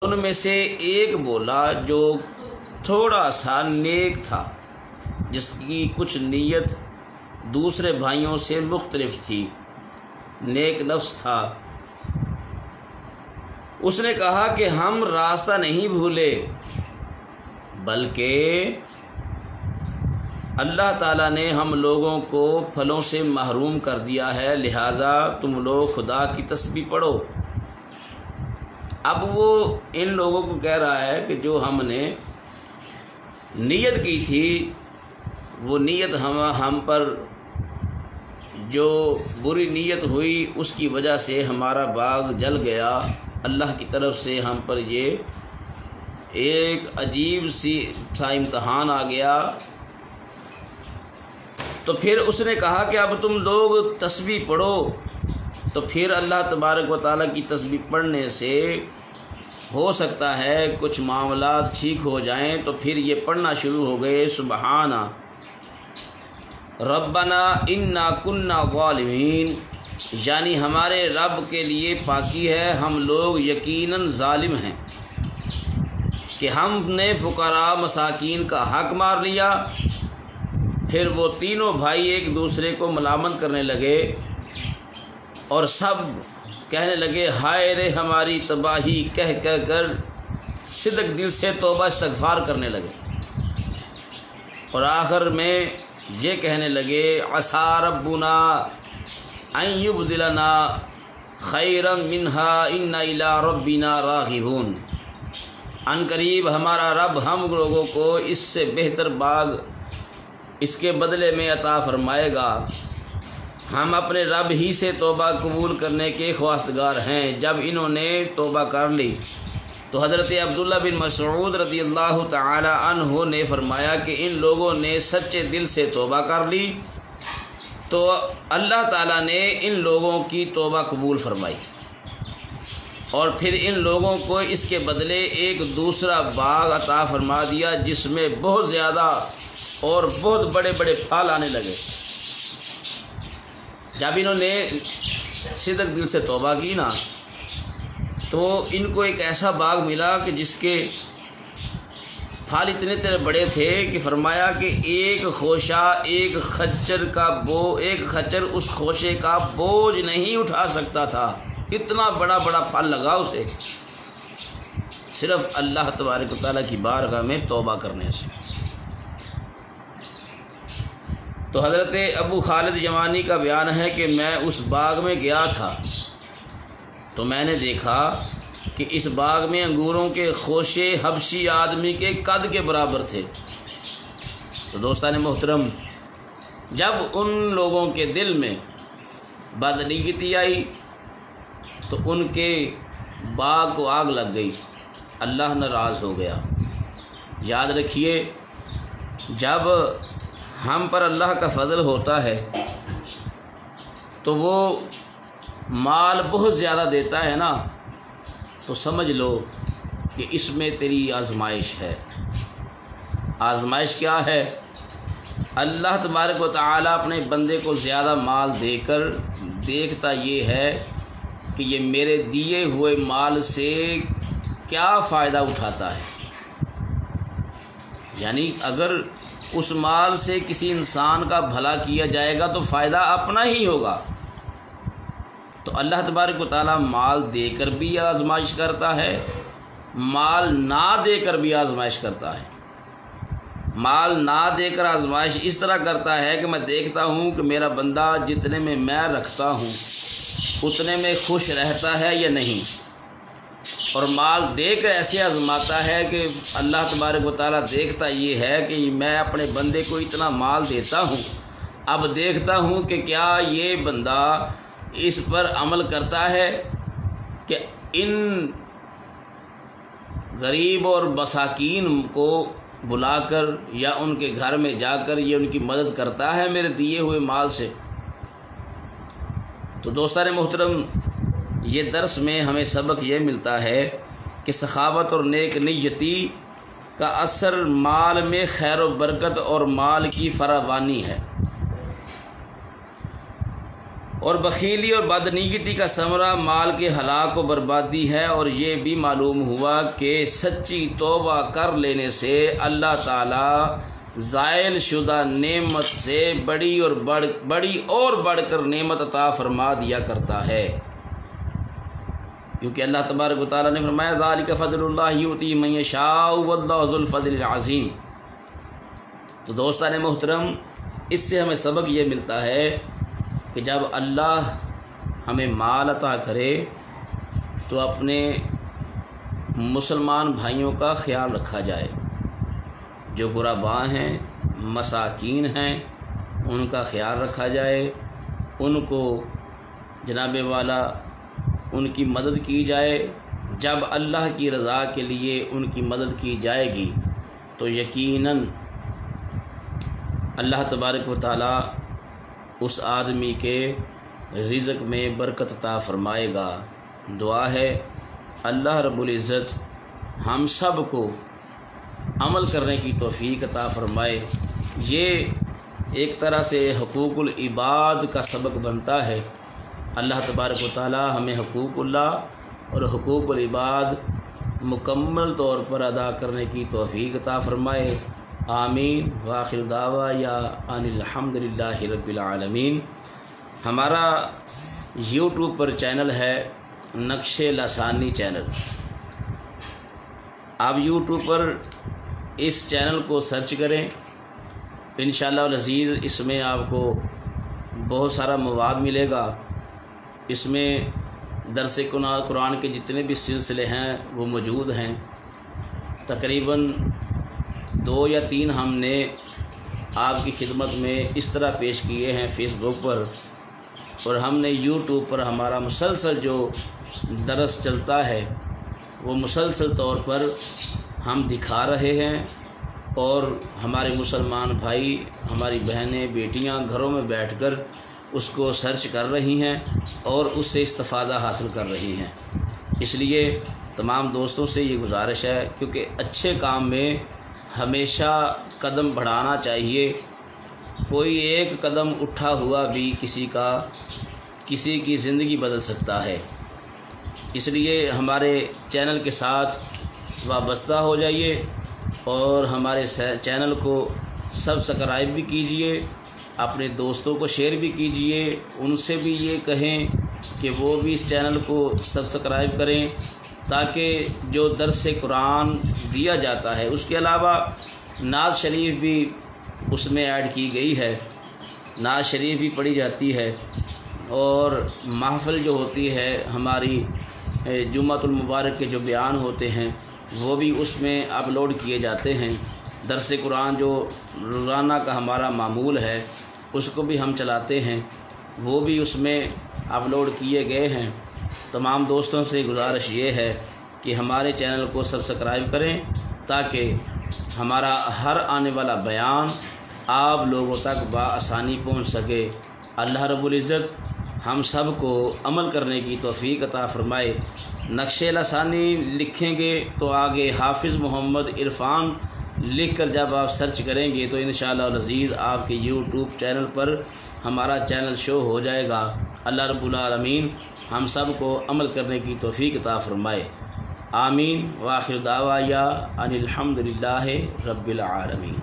ان میں سے ایک بولا جو تھوڑا سا نیک تھا، جس کی کچھ نیت دوسرے بھائیوں سے مختلف تھی، نیک نفس تھا۔ اس نے کہا کہ ہم راستہ نہیں بھولے، بلکہ اللہ تعالیٰ نے ہم لوگوں کو پھلوں سے محروم کر دیا ہے، لہٰذا تم لوگ خدا کی تسبیح پڑھو۔ اب وہ ان لوگوں کو کہہ رہا ہے کہ جو ہم نے نیت کی تھی، وہ نیت ہم پر جو بری نیت ہوئی اس کی وجہ سے ہمارا باغ جل گیا، اللہ کی طرف سے ہم پر یہ ایک عجیب سا امتحان آ گیا۔ تو پھر اس نے کہا کہ اب تم لوگ تسبیح پڑھو۔ تو پھر اللہ تبارک و تعالیٰ کی تسبیح پڑھنے سے ہو سکتا ہے کچھ معاملات ٹھیک ہو جائیں، تو پھر یہ پڑھنا شروع ہو گئے، سبحان ربنا انا کنا ظالمین، یعنی ہمارے رب کے لیے پاکی ہے، ہم لوگ یقیناً ظالم ہیں کہ ہم نے فقراء مساکین کا حق مار لیا۔ پھر وہ تینوں بھائی ایک دوسرے کو ملامت کرنے لگے اور سب کہنے لگے ہائے رے ہماری تباہی، کہہ کر صدق دل سے توبہ استغفار کرنے لگے، اور آخر میں یہ کہنے لگے عسیٰ ربنا ان یبدلنا خیرا منہا انا الی ربنا راغبون، ان قریب ہمارا رب ہم لوگوں کو اس سے بہتر باغ اس کے بدلے میں عطا فرمائے گا، ہم اپنے رب ہی سے توبہ قبول کرنے کے خواستگار ہیں۔ جب انہوں نے توبہ کر لی تو حضرت عبداللہ بن مسعود رضی اللہ تعالی عنہ نے فرمایا کہ ان لوگوں نے سچے دل سے توبہ کر لی تو اللہ تعالیٰ نے ان لوگوں کی توبہ قبول فرمائی، اور پھر ان لوگوں کو اس کے بدلے ایک دوسرا باغ عطا فرما دیا جس میں بہت زیادہ اور بہت بڑے بڑے پھل آنے لگے۔ جب انہوں نے صدق دل سے توبہ کی نا، تو ان کو ایک ایسا باغ ملا کہ جس کے پھل اتنے بڑے تھے کہ فرمایا کہ ایک خوشہ ایک خچر اس خوشے کا بوجھ نہیں اٹھا سکتا تھا، اتنا بڑا بڑا پھل لگا اسے، صرف اللہ تبارک و تعالیٰ کی بارگاہ میں توبہ کرنے سے۔ تو حضرت ابو خالد یمانی کا بیان ہے کہ میں اس باغ میں گیا تھا تو میں نے دیکھا کہ اس باغ میں انگوروں کے خوشے حبشی آدمی کے قد کے برابر تھے۔ تو دوستان محترم، جب ان لوگوں کے دل میں بدنیتی آئی تو ان کے باغ کو آگ لگ گئی، اللہ ناراض ہو گیا۔ یاد رکھیے، جب ہم پر اللہ کا فضل ہوتا ہے تو وہ مال بہت زیادہ دیتا ہے نا، تو سمجھ لو کہ اس میں تیری آزمائش ہے۔ آزمائش کیا ہے؟ اللہ تبارک و تعالیٰ اپنے بندے کو زیادہ مال دے کر دیکھتا یہ ہے کہ یہ میرے دیے ہوئے مال سے کیا فائدہ اٹھاتا ہے۔ یعنی اگر اس مال سے کسی انسان کا بھلا کیا جائے گا تو فائدہ اپنا ہی ہوگا۔ تو اللہ تبارک و تعالیٰ مال دے کر بھی آزمائش کرتا ہے، مال نہ دے کر بھی آزمائش کرتا ہے۔ مال نہ دے کر آزمائش اس طرح کرتا ہے کہ میں دیکھتا ہوں کہ میرا بندہ جتنے میں رکھتا ہوں اتنے میں خوش رہتا ہے یا نہیں، اور مال دے کر ایسے آزماتا ہے کہ اللہ تبارک و تعالیٰ دیکھتا یہ ہے کہ میں اپنے بندے کو اتنا مال دیتا ہوں، اب دیکھتا ہوں کہ کیا یہ بندہ اس پر عمل کرتا ہے کہ ان غریب اور مساکین کو بلا کر یا ان کے گھر میں جا کر یہ ان کی مدد کرتا ہے میرے دیے ہوئے مال سے۔ تو دوستان محترم، یہ درس میں ہمیں سبق یہ ملتا ہے کہ سخاوت اور نیک نیتی کا اثر مال میں خیر و برکت اور مال کی فراوانی ہے۔ اور بخیلی اور بدنیتی کا ثمرہ مال کے ہلاک و بربادی ہے۔ اور یہ بھی معلوم ہوا کہ سچی توبہ کر لینے سے اللہ تعالی زائل شدہ نعمت سے بڑی اور بڑھ کر نعمت عطا فرما دیا کرتا ہے، کیونکہ اللہ تبارک و تعالیٰ نے فرمایا ذالک فضل اللہ یؤتی من یشاء واللہ ذو الفضل العظیم۔ تو دوستان محترم، اس سے ہمیں سبق یہ ملتا ہے کہ جب اللہ ہمیں مال عطا کرے تو اپنے مسلمان بھائیوں کا خیال رکھا جائے، جو غرباء ہیں، مساکین ہیں، ان کا خیال رکھا جائے، ان کو جناب والا ان کی مدد کی جائے۔ جب اللہ کی رضا کے لیے ان کی مدد کی جائے گی تو یقیناً اللہ تبارک و تعالیٰ اس آدمی کے رزق میں برکت عطا فرمائے گا۔ دعا ہے اللہ رب العزت ہم سب کو عمل کرنے کی توفیق عطا فرمائے۔ یہ ایک طرح سے حقوق العباد کا سبق بنتا ہے۔ اللہ تبارک و تعالی ہمیں حقوق اللہ اور حقوق العباد مکمل طور پر ادا کرنے کی توفیق عطا فرمائے۔ آمین۔ وآخر دعوانا ان الحمد للہ رب العالمین۔ ہمارا یوٹیوب پر چینل ہے نقش لسانی چینل۔ آپ یوٹیوب پر اس چینل کو سرچ کریں، انشاءاللہ العزیز اس میں آپ کو بہت سارا مواد ملے گا۔ اس میں درس قرآن کے جتنے بھی سلسلے ہیں وہ موجود ہیں۔ تقریباً 2 یا 3 ہم نے آپ کی خدمت میں اس طرح پیش کیے ہیں فیس بک پر، اور ہم نے یوٹیوب پر ہمارا مسلسل جو درس چلتا ہے وہ مسلسل طور پر ہم دکھا رہے ہیں، اور ہمارے مسلمان بھائی، ہماری بہنیں، بیٹیاں گھروں میں بیٹھ کر اس کو سرچ کر رہی ہیں اور اس سے استفادہ حاصل کر رہی ہیں۔ اس لیے تمام دوستوں سے یہ گزارش ہے، کیونکہ اچھے کام میں ہمیشہ قدم بڑھانا چاہیے۔ کوئی ایک قدم اٹھا ہوا بھی کسی کی زندگی بدل سکتا ہے۔ اس لیے ہمارے چینل کے ساتھ وابستہ ہو جائیے اور ہمارے چینل کو سبسکرائب بھی کیجئے، اپنے دوستوں کو شیئر بھی کیجئے، ان سے بھی یہ کہیں کہ وہ بھی اس چینل کو سبسکرائب کریں، تاکہ جو درس قرآن دیا جاتا ہے، اس کے علاوہ نعت شریف بھی اس میں ایڈ کی گئی ہے، نعت شریف بھی پڑھی جاتی ہے، اور محفل جو ہوتی ہے ہماری جمعۃ المبارک کے جو بیان ہوتے ہیں وہ بھی اس میں اپلوڈ کیے جاتے ہیں۔ درس قرآن جو روزانہ کا ہمارا معمول ہے اس کو بھی ہم چلاتے ہیں، وہ بھی اس میں اپلوڈ کیے گئے ہیں۔ تمام دوستوں سے گزارش یہ ہے کہ ہمارے چینل کو سبسکرائب کریں، تاکہ ہمارا ہر آنے والا بیان آپ لوگوں تک بآسانی پہنچ سکے۔ اللہ رب العزت ہم سب کو عمل کرنے کی توفیق عطا فرمائے۔ نقش لسانی لکھیں گے تو آگے حافظ محمد عرفان لکھ کر جب آپ سرچ کریں گے تو انشاءاللہ العزیز آپ کے یوٹیوب چینل پر ہمارا چینل شو ہو جائے گا۔ اللہ رب العالمین ہم سب کو عمل کرنے کی توفیق عطا فرمائے۔ آمین۔ وآخر دعوانا ان الحمد للہ رب العالمین۔